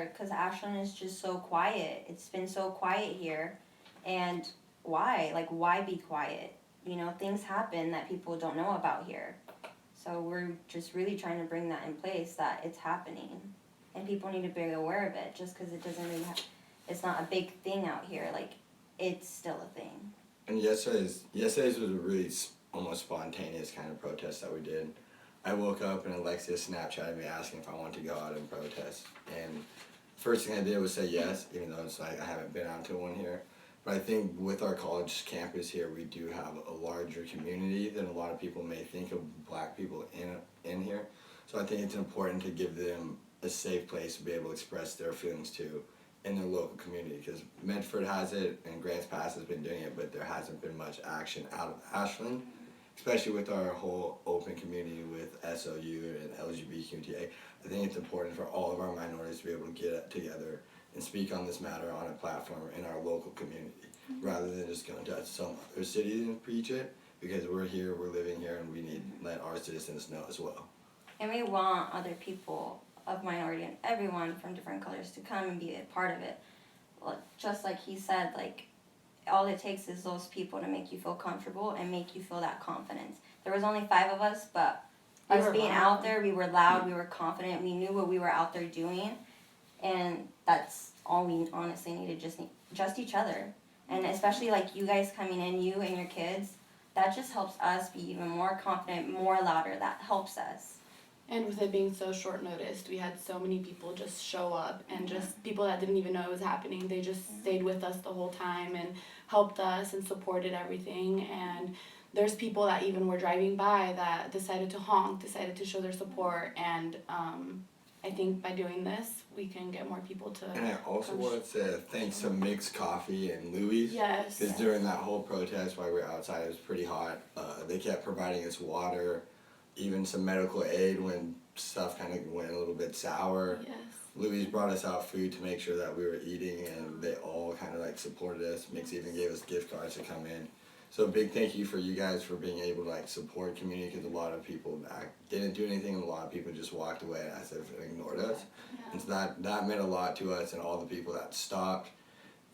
because Ashland is just so quiet. It's been so quiet here, and why? Like, why be quiet? You know, things happen that people don't know about here. So we're just really trying to bring that in place, that it's happening, and people need to be aware of it. Just because it doesn't really it's not a big thing out here. Like, it's still a thing. And yesterday's was a really almost spontaneous kind of protest that we did. I woke up and Alexia Snapchatted me asking if I wanted to go out and protest. And first thing I did was say yes, even though it's like I haven't been out to one here. But I think with our college campus here, we do have a larger community than a lot of people may think of black people in here. So I think it's important to give them a safe place to be able to express their feelings to in their local community, because Medford has it and Grants Pass has been doing it, but there hasn't been much action out of Ashland, especially with our whole open community with SOU and LGBTQTA. I think it's important for all of our minorities to be able to get together and speak on this matter on a platform in our local community, rather than just going to some other city and preach it, because we're here, we're living here, and we need to let our citizens know as well. And we want other people of minority and everyone from different colors to come and be a part of it. Just like he said, like, all it takes is those people to make you feel comfortable and make you feel that confidence. There was only 5 of us, but us being out there, we were loud, we were confident, we knew what we were out there doing, and that's all we honestly needed, just each other. And especially like you guys coming in, you and your kids, that just helps us be even more confident, more louder. That helps us. And with it being so short noticed, we had so many people just show up, and just people that didn't even know it was happening. They just stayed with us the whole time and helped us and supported everything. And there's people that even were driving by that decided to honk, decided to show their support. And I think by doing this, we can get more people to. And I also want to thanks to Mixed Coffee and Louie's. Yes. Because during that whole protest while we were outside, it was pretty hot. They kept providing us water, even some medical aid when stuff kind of went a little bit sour. Yes. Louise brought us out food to make sure that we were eating, and they all kind of like supported us. Mix even gave us gift cards to come in. So a big thank you for you guys for being able to like support community, because a lot of people didn't do anything, and a lot of people just walked away as if it ignored us. Yeah. And so that meant a lot to us, and all the people that stopped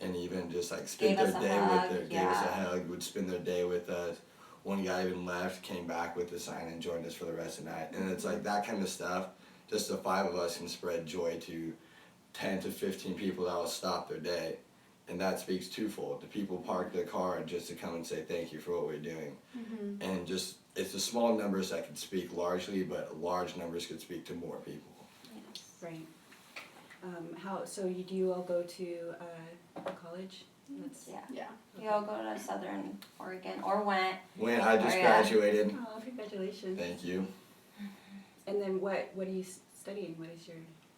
and even just like spent Gave their us a day hug, with us, gave us a hug, would spend their day with us. One guy even left, came back with the sign, and joined us for the rest of the night. And it's like that kind of stuff, just the 5 of us can spread joy to 10 to 15 people that will stop their day. And that speaks twofold. The people park their car just to come and say thank you for what we're doing. Mm-hmm. And just, it's the small numbers that can speak largely, but large numbers could speak to more people. Yes. Right. Do you all go to college? Yeah. Yeah. We all go to Southern Oregon, or went. When I just Oh, yeah. graduated, Oh, congratulations. thank you. And then what are you studying? What is your...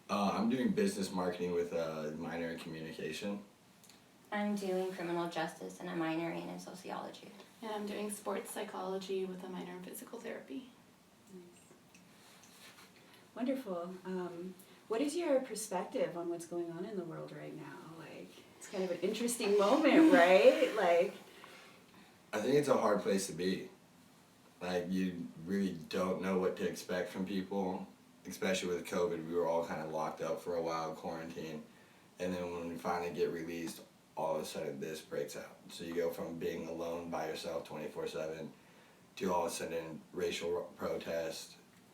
I'm doing business marketing with a minor in communication. I'm doing criminal justice and a minor in sociology. And I'm doing sports psychology with a minor in physical therapy. Nice. Wonderful. What is your perspective on what's going on in the world right now? Like, it's kind of an interesting moment, right? Like, I think it's a hard place to be. Like, you really don't know what to expect from people, especially with COVID. We were all kind of locked up for a while, quarantine, and then when we finally get released, all of a sudden this breaks out. So you go from being alone by yourself 24/7 to all of a sudden racial protest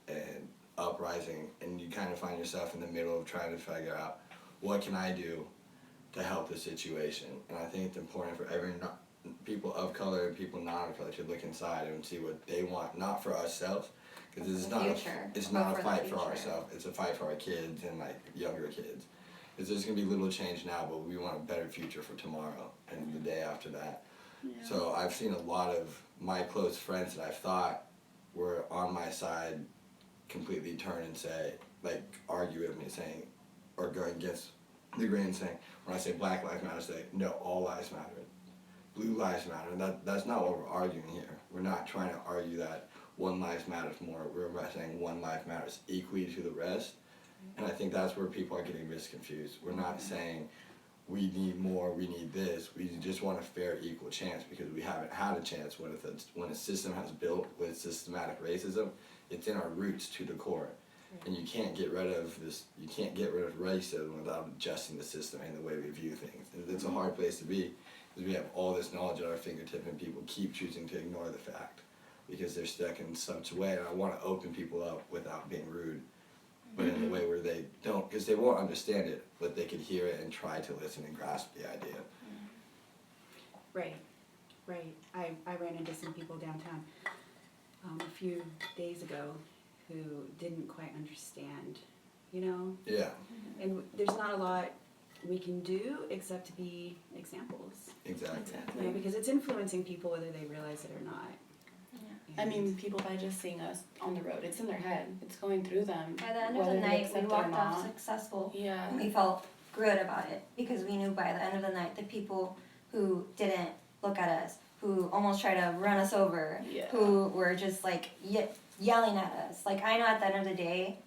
and uprising, and you kind of find yourself in the middle of trying to figure out, what can I do to help the situation? And I think it's important for people of color and people not of color to look inside and see what they want, not for ourselves, because it's not a fight for ourselves. It's a fight for our kids and like younger kids. Because there's gonna be little change now, but we want a better future for tomorrow and the day after that. Yeah. So I've seen a lot of my close friends that I thought were on my side completely turn and say, like, argue with me, saying, or go against the grain, saying, when I say Black Lives Matter, say, no, all lives matter. Blue lives matter. And that's not what we're arguing here. We're not trying to argue that one life matters more. We're saying one life matters equally to the rest. And I think that's where people are getting misconfused. We're not saying we need more, we need this. We just want a fair, equal chance, because we haven't had a chance when a system has built with systematic racism. It's in our roots to the core. And you can't get rid of this. You can't get rid of racism without adjusting the system and the way we view things. And it's a hard place to be, because we have all this knowledge at our fingertip, and people keep choosing to ignore the fact because they're stuck in such a way. And I want to open people up without being rude, but in a way where they don't, because they won't understand it, but they could hear it and try to listen and grasp the idea. Right. I ran into some people downtown a few days ago who didn't quite understand, you know? Yeah, And there's not a lot we can do except to be examples. exactly. You know, because it's influencing people whether they realize it or not. I mean, people by just seeing us on the road, it's in their head. It's going through them. By the end of whether the they night, we accept it or walked off not. successful. Yeah. And we felt good about it because we knew by the end of the night the people who didn't look at us, who almost tried to run us over, Yeah. who were just like yelling at us. Like I know at the end of the day,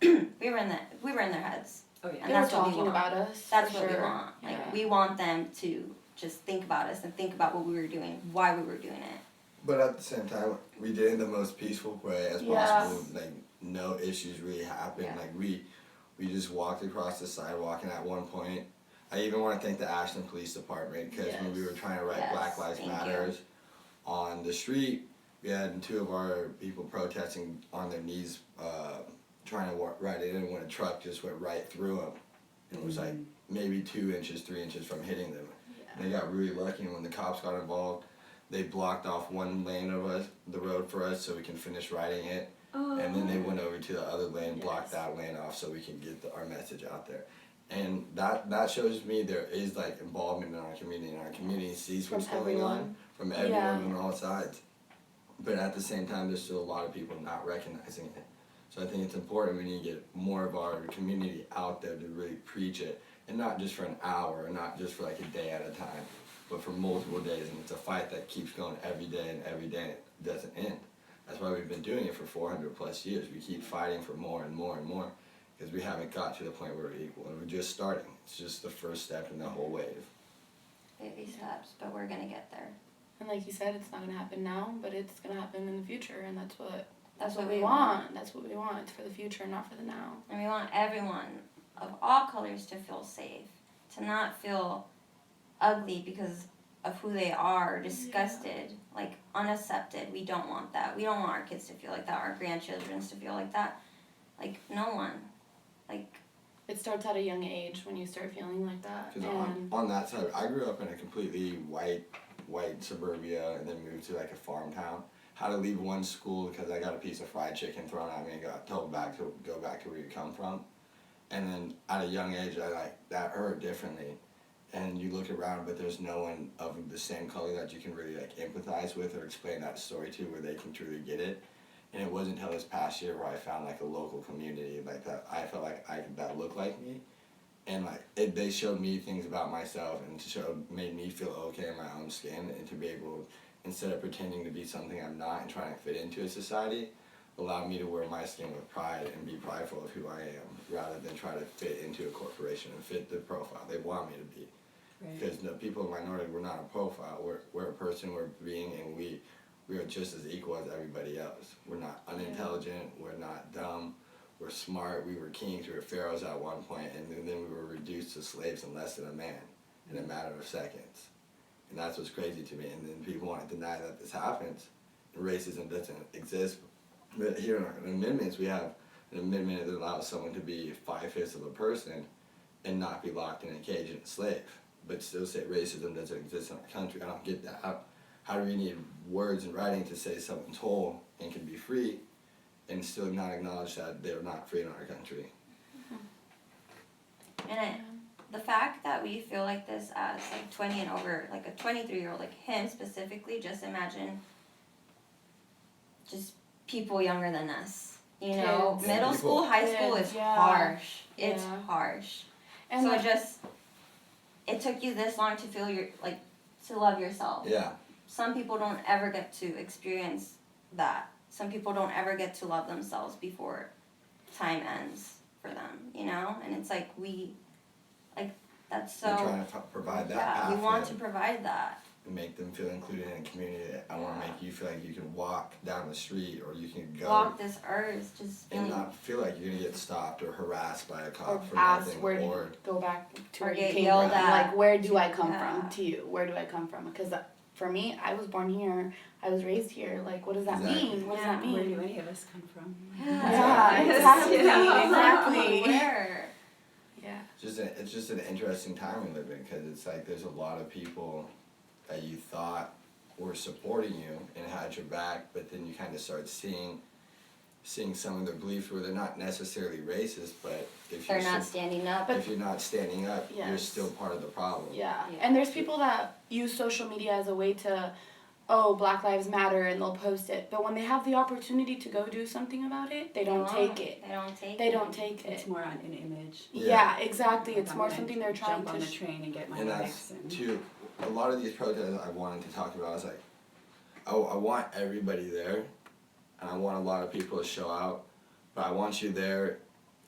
we were in their heads. Oh yeah. And They were that's what we talking want. about us. That's for what we sure. want. Like Yeah. we want them to just think about us and think about what we were doing, why we were doing it. But at the same time, we did it in the most peaceful way as Yeah. possible. Like no issues really happened. Yeah. Like we just walked across the sidewalk, and at one point, I even want to thank the Ashland Police Department, because when we were trying to write Yes, Black Lives thank Matters on the street, we had two of our people protesting on their knees, trying to write it in when a truck just went right through them. And it was like maybe 2 inches, 3 inches from hitting them. And they got really lucky, and when the cops got involved, they blocked off one lane of the road for us, so we can finish writing it. Oh. And then they went over to the other lane, blocked Yes. that lane off, so we can get our message out there. And that shows me there is like involvement in our community, and our community sees what's From going on everyone. from everyone Yeah. on all sides. But at the same time, there's still a lot of people not recognizing it. So I think it's important we need to get more of our community out there to really preach it, and not just for an hour, and not just for like a day at a time, but for multiple days. And it's a fight that keeps going every day, and every day it doesn't end. That's why we've been doing it for 400 plus years. We keep fighting for more and more and more, because we haven't got to the point where we're equal, and we're just starting. It's just the first step in the whole wave. Baby steps, but we're gonna get there. And like you said, it's not gonna happen now, but it's gonna happen in the future, and that's what we we want. That's what we want. It's for the future, not for the now. And we want everyone of all colors to feel safe, to not feel ugly because of who they are, or disgusted, like unaccepted. We don't want that. We don't want our kids to feel like that, our grandchildren to feel like that. Like no one. Like It starts at a young age when you start feeling like that. Because And on that side, I grew up in a completely white suburbia, and then moved to like a farm town. Had to leave one school because I got a piece of fried chicken thrown at me and got told to go back to where you come from. And then at a young age, that hurt differently. And you look around, but there's no one of the same color that you can really like empathize with or explain that story to, where they can truly get it. And it wasn't until this past year where I found like a local community like that. I felt like that looked like me, and like they showed me things about myself, and made me feel okay in my own skin, and to be able, instead of pretending to be something I'm not and trying to fit into a society, allowed me to wear my skin with pride and be prideful of who I am, rather than try to fit into a corporation and fit the profile they want me to be. Right. Because the people of minority, we're not a profile. We're a person. We're a being, and we are just as equal as everybody else. We're not unintelligent. We're not dumb. We're smart. We were kings. We were pharaohs at one point, and then we were reduced to slaves in less than a man in a matter of seconds. And that's what's crazy to me. And then people want to deny that this happens, and racism doesn't exist. But here in our amendments, we have an amendment that allows someone to be 5/5 of a person and not be locked in a cage and a slave, but still say racism doesn't exist in our country. I don't get that. How do we need words in writing to say someone's whole and can be free, and still not acknowledge that they're not free in our country? And the fact that we feel like this as like 20 and over, like a 23-year-old, like him specifically, just imagine just people younger than us. You know, Kids. middle school, high school Kids, is yeah. harsh. It's Yeah. harsh. And so like, it took you this long to feel to love yourself. Yeah. Some people don't ever get to experience that. Some people don't ever get to love themselves before time ends for them, you know? And it's like that's so... We're trying to provide that yeah, path we for want them. to provide that. and make them feel included in a community. I want to make you feel like you can walk down the street or you can go Walk this earth, just and feeling, not feel like you're gonna get stopped or harassed by a Or cop for ask nothing, where or go back to Or where you get came yelled from. at. Like, where do I come Yeah. from to you? Where do I come from? Because for me, I was born here. I was raised here. Like, what does that Exactly. mean? What does Yeah. that Where mean? do any of us come from? Yeah, exactly, exactly. Where? Yeah. it's just an interesting time we live in, because it's like there's a lot of people that you thought were supporting you and had your back, but then you kind of start seeing some of their beliefs where they're not necessarily racist, but if They're you're not standing up. if you're not standing up, you're Yes. still part of the problem. Yeah. Yeah. And there's people that use social media as a way to, oh, Black Lives Matter, and they'll post it. But when they have the opportunity to go do something about it, they don't take it. They don't take They it. don't take it. It's more on an image. Yeah, exactly. Like, It's I'm more gonna something they're trying jump to on the train and get my And likes that's and too, a lot of these protests I wanted to talk about, I was like, I want everybody there, and I want a lot of people to show out, but I want you there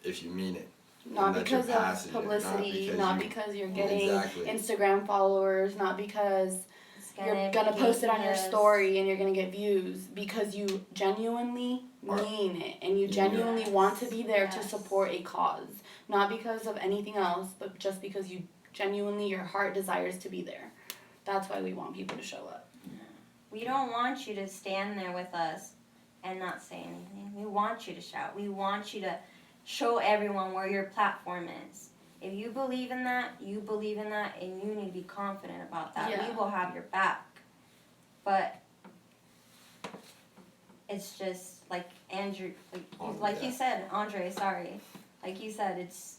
if you mean it. Not And that you're because of passionate, publicity, not because you're getting Exactly. Instagram followers, not because It's you're gonna post it on your this. story and you're gonna get views, because you genuinely mean it and you genuinely want to be there to Yes. support a cause. Not because of anything else, but just because you genuinely, your heart desires to be there. That's why we want people to show up. We don't want you to stand there with us and not say anything. We want you to shout. We want you to show everyone where your platform is. If you believe in that, you believe in that, and you need to be confident about that. Yeah. We will have your back. But it's just like Andrew, like you said, Andre, sorry. Like you said, it's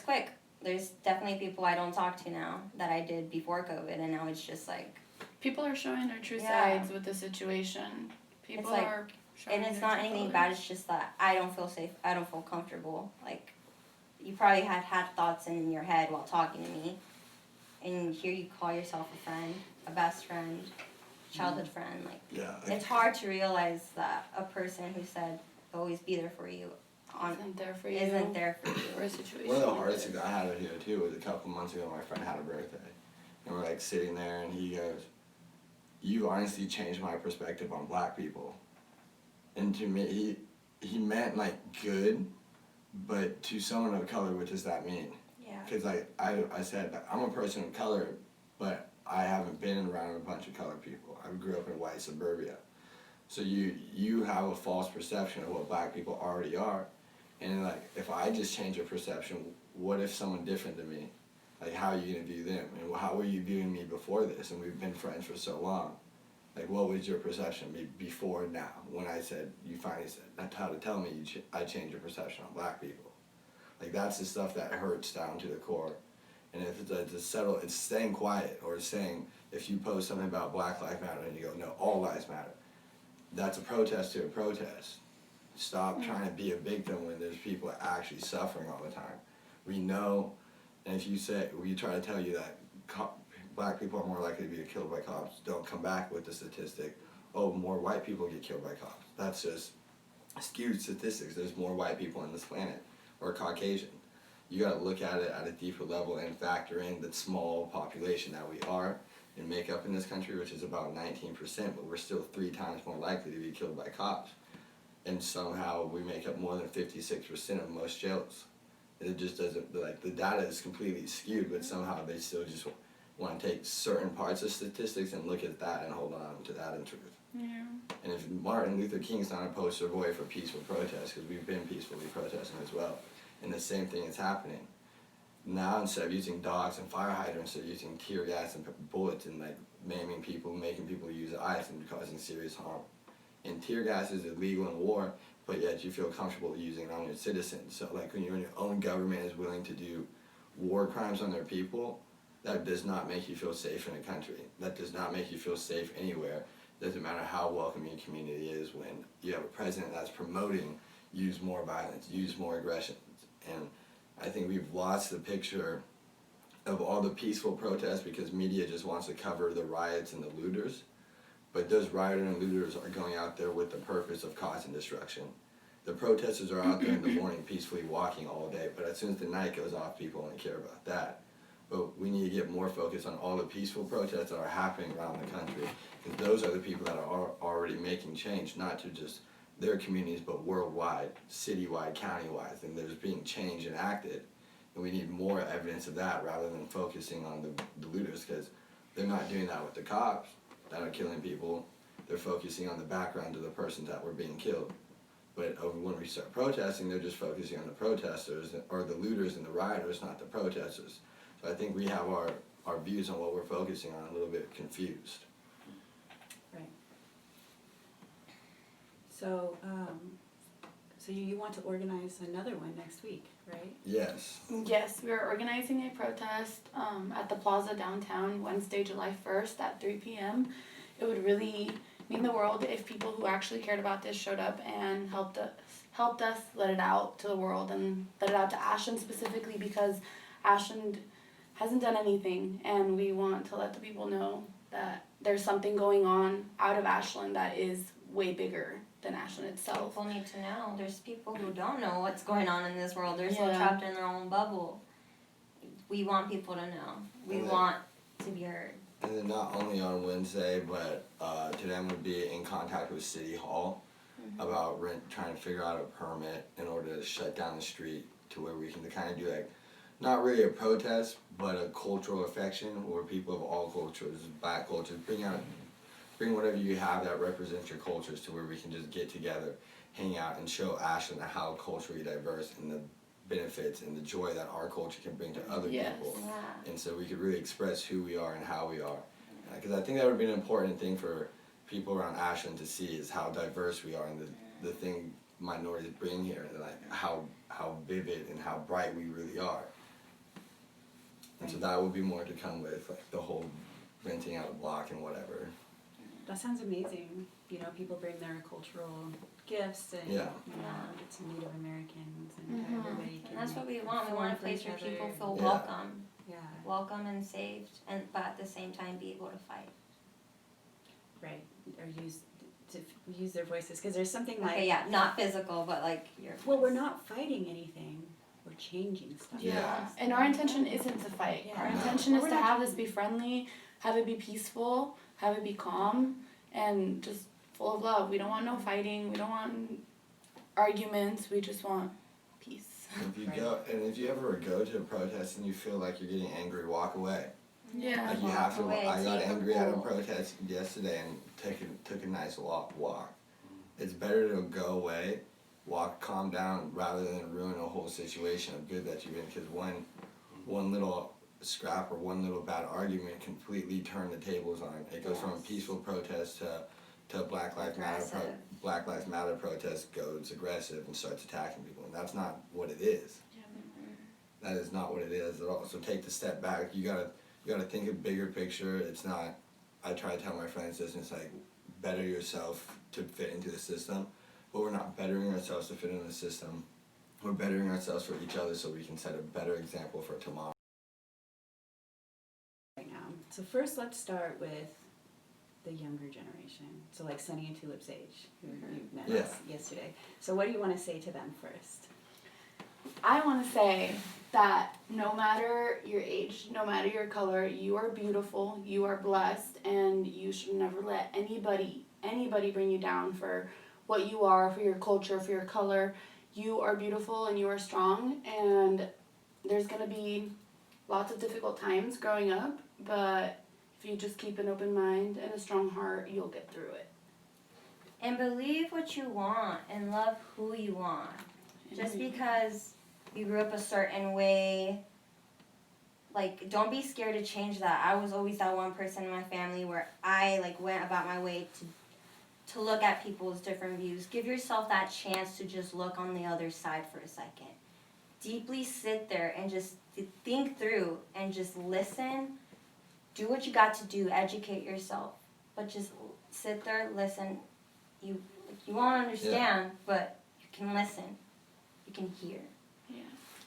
quick. There's definitely people I don't talk to now that I did before COVID, and now it's just like, People are showing their true Yeah. sides with the situation. People like- are showing and it's their not true anything colors. bad. It's just that I don't feel safe. I don't feel comfortable. Like, you probably had thoughts in your head while talking to me, and here you call yourself a friend, a best friend, childhood friend. Like, Yeah. it's hard to realize that a person who said they'll always be there for you Isn't there for you. isn't there for you. For a situation. One of the like hardest this. things I had here too was a couple months ago. My friend had a birthday, and we're like sitting there, and he goes, "You honestly changed my perspective on Black people." And to me, he meant like good, but to someone of color, what does that mean? Yeah. Because I said that I'm a person of color, but I haven't been around a bunch of colored people. I grew up in white suburbia, so you have a false perception of what Black people already are. And like, if I just change your perception, what if someone different than me? Like, how are you gonna view them? And how were you viewing me before this? And we've been friends for so long. Like, what was your perception of me before now? When I said, you finally said, that's how to tell me I changed your perception on Black people. Like, that's the stuff that hurts down to the core. And if it's staying quiet, or saying, if you post something about Black Lives Matter and you go, no, all lives matter. That's a protest to a protest. Stop trying to be a victim when there's people actually suffering all the time. We know, and if you say, we try to tell you that Black people are more likely to be killed by cops, don't come back with the statistic, oh, more white people get killed by cops. That's just skewed statistics. There's more white people on this planet, or Caucasian. You gotta look at it at a deeper level and factor in the small population that we are and make up in this country, which is about 19%, but we're still 3 times more likely to be killed by cops. And somehow we make up more than 56% of most jails. It just doesn't, like, the data is completely skewed, but somehow they still just want to take certain parts of statistics and look at that and hold on to that in truth. Yeah. And if Martin Luther King's not a poster boy for peaceful protest, because we've been peacefully protesting as well, and the same thing is happening. Now, instead of using dogs and fire hydrants, they're using tear gas and bullets and like maiming people, making people use ice and causing serious harm. And tear gas is illegal in war, but yet you feel comfortable using it on your citizens. So like when your own government is willing to do war crimes on their people, that does not make you feel safe in a country. That does not make you feel safe anywhere. Doesn't matter how welcoming your community is when you have a president that's promoting use more violence, use more aggression. And I think we've lost the picture of all the peaceful protests because media just wants to cover the riots and the looters. But those rioters and looters are going out there with the purpose of causing destruction. The protesters are out there in the morning peacefully walking all day, but as soon as the night goes off, people only care about that. but we need to get more focus on all the peaceful protests that are happening around the country, because those are the people that are already making change, not to just their communities, but worldwide, citywide, countywide, and there's being change enacted. And we need more evidence of that rather than focusing on the looters, because they're not doing that with the cops that are killing people. They're focusing on the background of the persons that were being killed. But when we start protesting, they're just focusing on the protesters, or the looters and the rioters, not the protesters. So I think we have our views on what we're focusing on a little bit confused. Right. So, so you want to organize another one next week, right? Yes. Yes, we are organizing a protest at the plaza downtown Wednesday, July 1st at 3 p.m. It would really mean the world if people who actually cared about this showed up and helped us let it out to the world and let it out to Ashland specifically, because Ashland hasn't done anything, and we want to let the people know that there's something going on out of Ashland that is way bigger than Ashland itself. People need to know. There's people who don't know what's going on in this world. They're so Yeah. trapped in their own bubble. We want people to know. We And want to be heard. And then not only on Wednesday, but today I'm going to be in contact with City Hall about trying to figure out a permit in order to shut down the street to where we can kind of do like, not really a protest, but a cultural affection where people of all cultures, black cultures, bring whatever you have that represents your cultures to where we can just get together, hang out, and show Ashland how culturally diverse and the benefits and the joy that our culture can bring to other Yes. people. Yeah. And so we could really express who we are and how we are. Because I think that would be an important thing for people around Ashland to see, is how diverse we are, and the thing minorities bring here, and like how vivid and how bright we really are. And so that would be more to come with like the whole renting out a block and whatever. That sounds amazing. You know, people bring their cultural gifts and Yeah. you know, it's Native Americans and everybody can. And that's what we make want. We want a fun for place each where people other. feel Yeah. welcome. Yeah, Welcome and saved, but at the same time be able to fight. right. Or use their voices, because there's something like. Okay, yeah, not physical, but like your. Well, we're not fighting anything. We're changing stuff. Yeah. And our intention isn't to fight. Yeah. Our No. intention is We're to not have this be friendly, have it be peaceful, have it be calm, and just full of love. We don't want no fighting. We don't want arguments. We just want peace. If you Right. if you ever go to a protest and you feel like you're getting angry, walk away. Yeah. Like you Walk have to. away, I got take a angry at a walk. protest yesterday and took a nice walk. It's better to go away, walk, calm down, rather than ruin a whole situation of good that you're in. Because one little scrap or one little bad argument completely turn the tables on it. It goes from a Yes. peaceful protest to Black Lives Matter. Aggressive. Black Lives Matter protest goes aggressive and starts attacking people, and that's not what it is. That is not what it is at all. So take the step back. You gotta think a bigger picture. It's not. I try to tell my friends this, and it's like better yourself to fit into the system, but we're not bettering ourselves to fit into the system. We're bettering ourselves for each other so we can set a better example for tomorrow. Right now. So first, let's start with the younger generation. So like Sunny and Tulip's age, who you met Yeah. us yesterday. So what do you want to say to them first? I want to say that no matter your age, no matter your color, you are beautiful, you are blessed, and you should never let anybody bring you down for what you are, for your culture, for your color. You are beautiful and you are strong, and there's going to be lots of difficult times growing up, but if you just keep an open mind and a strong heart, you'll get through it. And believe what you want and love who you want. Just because you grew up a certain way, like, don't be scared to change that. I was always that one person in my family where I like went about my way to look at people's different views. Give yourself that chance to just look on the other side for a second. Deeply sit there and just think through and just listen. Do what you got to do. Educate yourself, but just sit there, listen. You won't understand, but you can listen. You can hear.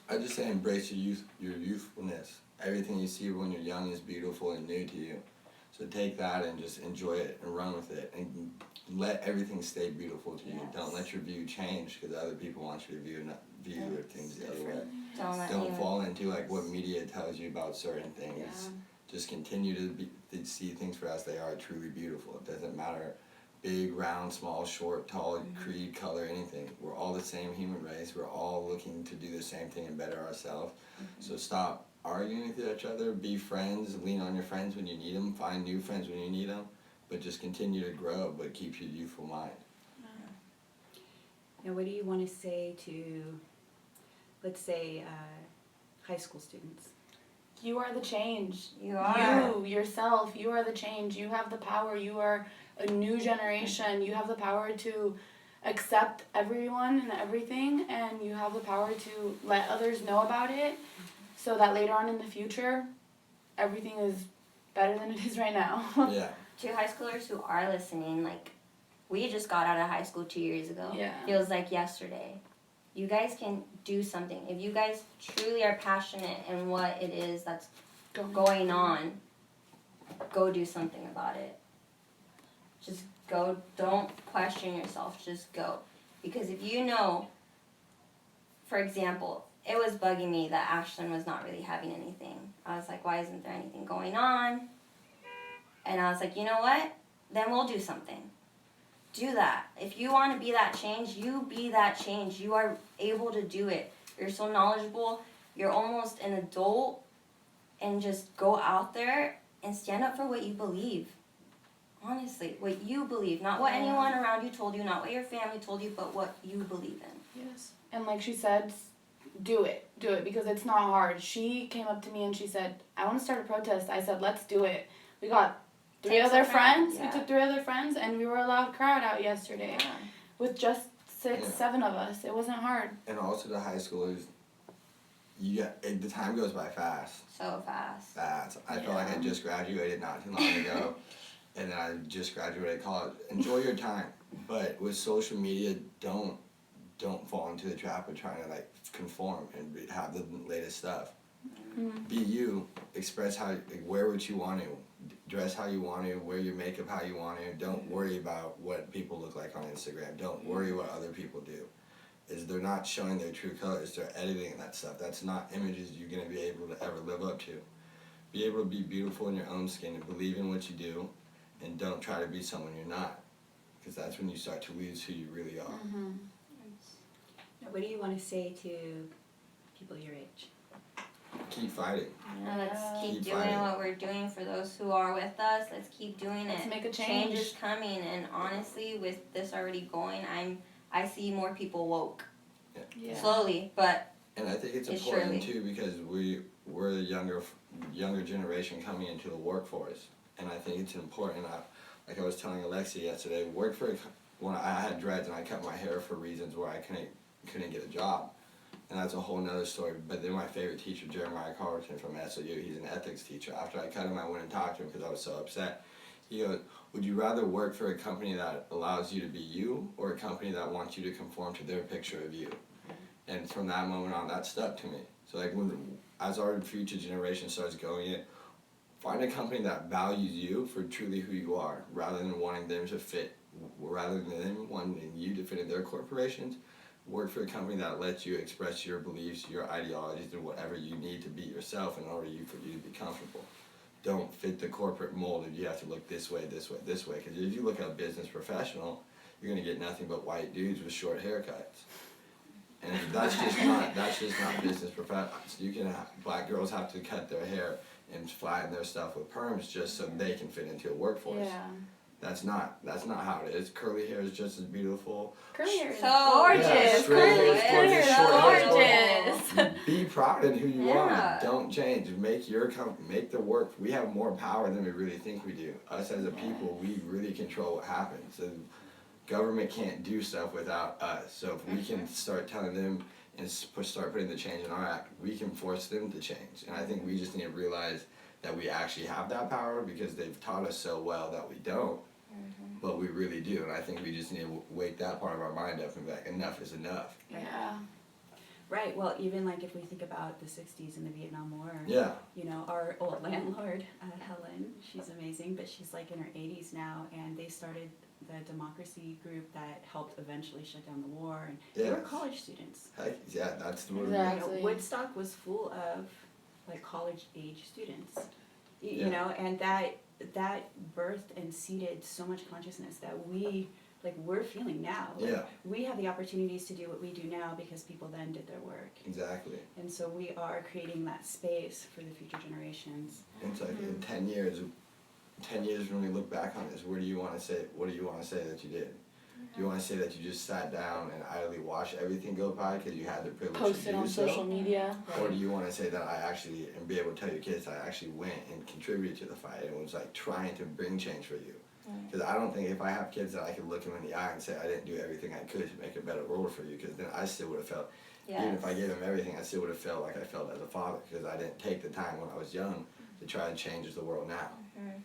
I just say embrace your youthfulness. Everything you see when you're young is beautiful and new to you. So take that and just enjoy it and run with it and let everything stay beautiful to you. Yes. Don't let your view change because other people want you to view your things the other way. Don't let Don't anyone- fall into like what media tells you about certain things. Yeah. Just continue to see things for as they are, truly beautiful. It doesn't matter big, round, small, short, tall, creed, color, anything. We're all the same human race. We're all looking to do the same thing and better ourselves. So stop arguing with each other. Be friends. Lean on your friends when you need them. Find new friends when you need them. But just continue to grow, but keep your youthful mind. Now, what do you want to say to, let's say, high school students? You are the change. You are. You, yourself, you are the change. You have the power. You are a new generation. You have the power to accept everyone and everything, and you have the power to let others know about it so that later on in the future, everything is better than it is right now. Yeah. To high schoolers who are listening, like, we just got out of high school 2 years ago. Yeah. Feels like yesterday. You guys can do something. If you guys truly are passionate in what it is that's going on, go do something about it. Just go. Don't question yourself. Just go. Because if you know, for example, it was bugging me that Ashland was not really having anything. I was like, why isn't there anything going on? And I was like, you know what? Then we'll do something. Do that. If you want to be that change, you be that change. You are able to do it. You're so knowledgeable. You're almost an adult. And just go out there and stand up for what you believe. Honestly, what you believe. Not what anyone around you told you, not what your family told you, but what you believe in. Yes. And like she said, do it. Do it because it's not hard. She came up to me and she said, I want to start a protest. I said, let's do it. We got three Take other some friends. friends, yeah. We took 3 other friends and we were a loud crowd out yesterday Yeah. with just 6, Yeah. 7 of us. It wasn't hard. And also the high schoolers, the time goes by fast. So fast. Fast. I felt like I just graduated not too long ago. And then I just graduated college. Enjoy your time. But with social media, don't fall into the trap of trying to like conform and have the latest stuff. Mm-hmm. Be you. Express how, wear what you want to. Dress how you want to. Wear your makeup how you want to. Don't worry about what people look like on Instagram. Don't worry what other people do. They're not showing their true colors. They're editing that stuff. That's not images you're going to be able to ever live up to. Be able to be beautiful in your own skin and believe in what you do. And don't try to be someone you're not, because that's when you start to lose who you really are. Mm-hmm. Now, what do you want to say to people your age? Keep fighting. Let's keep Keep doing fighting. what we're doing for those who are with us. Let's keep doing Let's it. make a change. Change is coming, and honestly, with this already going, I see more people woke. Yeah. Slowly, but And I think it's It's important surely. too, because we're the younger generation coming into the workforce, and I think it's important. Like I was telling Alexia yesterday, when I had dreads and I cut my hair for reasons where I couldn't get a job, and that's a whole nother story. But then my favorite teacher, Jeremiah Carlton from SOU, he's an ethics teacher. After I cut him, I went and talked to him because I was so upset. He goes, would you rather work for a company that allows you to be you, or a company that wants you to conform to their picture of you? And from that moment on, that stuck to me. So like as our future generation starts going in, find a company that values you for truly who you are, rather than wanting them to fit, rather than them wanting you to fit in their corporations. Work for a company that lets you express your beliefs, your ideologies, and whatever you need to be yourself in order for you to be comfortable. Don't fit the corporate mold of you have to look this way, this way, this way. Because if you look at a business professional, you're going to get nothing but white dudes with short haircuts. And that's just not business professionals. Black girls have to cut their hair and flatten their stuff with perms just so they can fit into a workforce. Yeah. That's not how it is. Curly hair is just as beautiful. Curly hair is So gorgeous. Yeah, straight Curly hair is hair gorgeous, is short gorgeous. Be proud in who you Yeah. are. Don't change. Make the work. We have more power than we really think we do. Us as a people, we really control what happens. And government can't do stuff without us. So if we can start telling them and start putting the change in our act, we can force them to change. And I think we just need to realize that we actually have that power, because they've taught us so well that we don't. But we really do, and I think we just need to wake that part of our mind up and be like, enough is enough. Yeah. Right, well, even like if we think about the 60s and the Vietnam War, Yeah. you know, our old landlord, Helen, she's amazing, but she's like in her 80s now, and they started the democracy group that helped eventually shut down the war, and they were Yes. college students. Heck, yeah, that's the word. Exactly. You know, Woodstock was full of like college age students, you Yeah. know, and that birthed and seeded so much consciousness that we're feeling now. Like, Yeah. we have the opportunities to do what we do now because people then did their work. Exactly. And so we are creating that space for the future generations. It's like in 10 years when we look back on this, what do you want to say that you did? Do you want to say that you just sat down and idly watched everything go by because you had the privilege Post to it do on so? social media. Or do you want to say that I actually, and be able to tell your kids I actually went and contributed to the fight and was like trying to bring change for you? Because I don't think if I have kids that I could look them in the eye and say I didn't do everything I could to make a better world for you, because then I still would have felt, even if I gave them everything, I still would have felt like I felt as a father, because I didn't take the time when I was young to try to change the world now.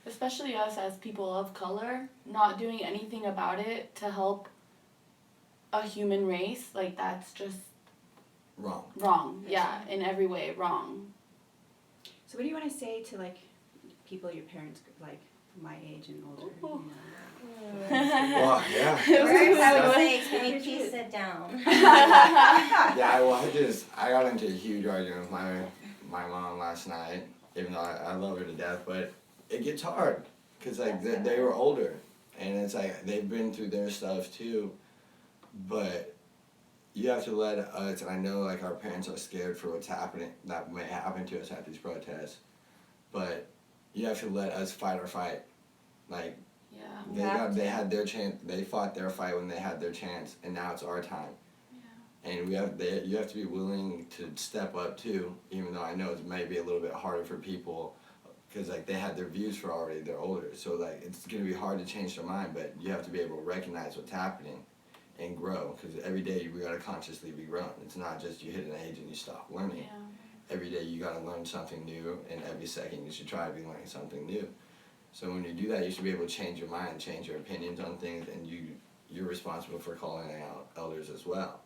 Especially us as people of color, not doing anything about it to help a human race, like that's just Wrong. Yeah, in every way wrong. So what do you want to say to like people your parents, like my age and older? You know? Well, yeah. First, I would That's- say, can you please sit down? Yeah, well, I got into a huge argument with my mom last night, even though I love her to death, but it gets hard, because like they were older, and it's like they've been through their stuff too, but you have to let us, and I know like our parents are scared for what's happening, that may happen to us at these protests, but you have to let us fight our fight. Like, Yeah. they had their chance, they fought their fight when they had their chance, and now it's our time. And you have to be willing to step up too, even though I know it may be a little bit harder for people, because like they had their views for already, they're older, so like it's gonna be hard to change their mind, but you have to be able to recognize what's happening and grow, because every day we gotta consciously be grown. It's not just you hit an age and you stop learning. Yeah. Every day you gotta learn something new, and every second you should try to be learning something new. So when you do that, you should be able to change your mind, change your opinions on things, and you're responsible for calling out elders as well.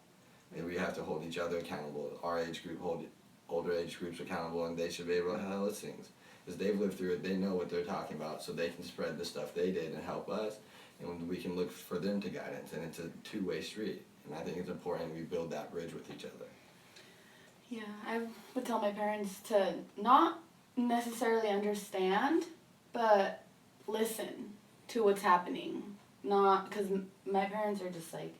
And we have to hold each other accountable. Our age group hold older age groups accountable, and they should be able to tell us things, because they've lived through it. They know what they're talking about, so they can spread the stuff they did and help us, and we can look for them to guidance. And it's a two-way street, and I think it's important we build that bridge with each other. Yeah, I would tell my parents to not necessarily understand, but listen to what's happening. Not because my parents are just like,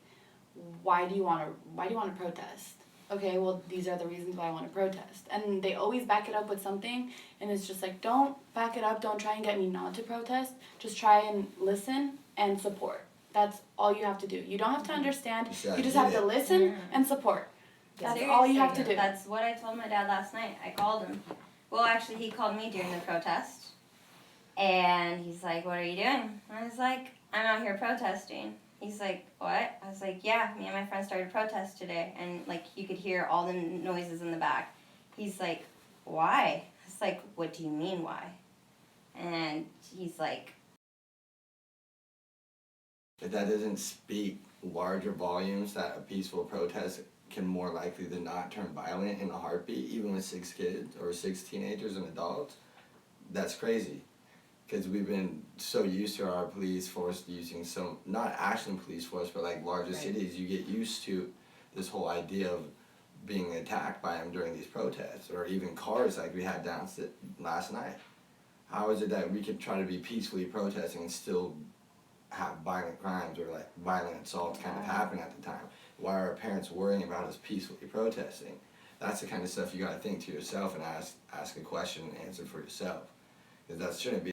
why do you want to protest? Okay, well, these are the reasons why I want to protest. And they always back it up with something, and it's just like, don't back it up, don't try and get me not to protest, just try and listen and support. That's all you have to do. You don't have to understand, you just have to listen and support. That's all you have to do. That's what I told my dad last night. I called him. Well, actually, he called me during the protest. And he's like, what are you doing? I was like, I'm out here protesting. He's like, what? I was like, yeah, me and my friend started protest today. And, like, you could hear all the noises in the back. He's like, why? I was like, what do you mean, why? And he's like... If that doesn't speak larger volumes, that a peaceful protest can more likely than not turn violent in a heartbeat, even with 6 kids or 6 teenagers and adults, that's crazy. Because we've been so used to our police force using not Ashland police force, but like larger cities, you get used to this whole idea of being attacked by them during these protests, or even cars like we had down last night. How is it that we could try to be peacefully protesting and still have violent crimes or like violent assaults kind of happen at the time? Why are our parents worrying about us peacefully protesting? That's the kind of stuff you gotta think to yourself and ask a question and answer for yourself. Because that shouldn't be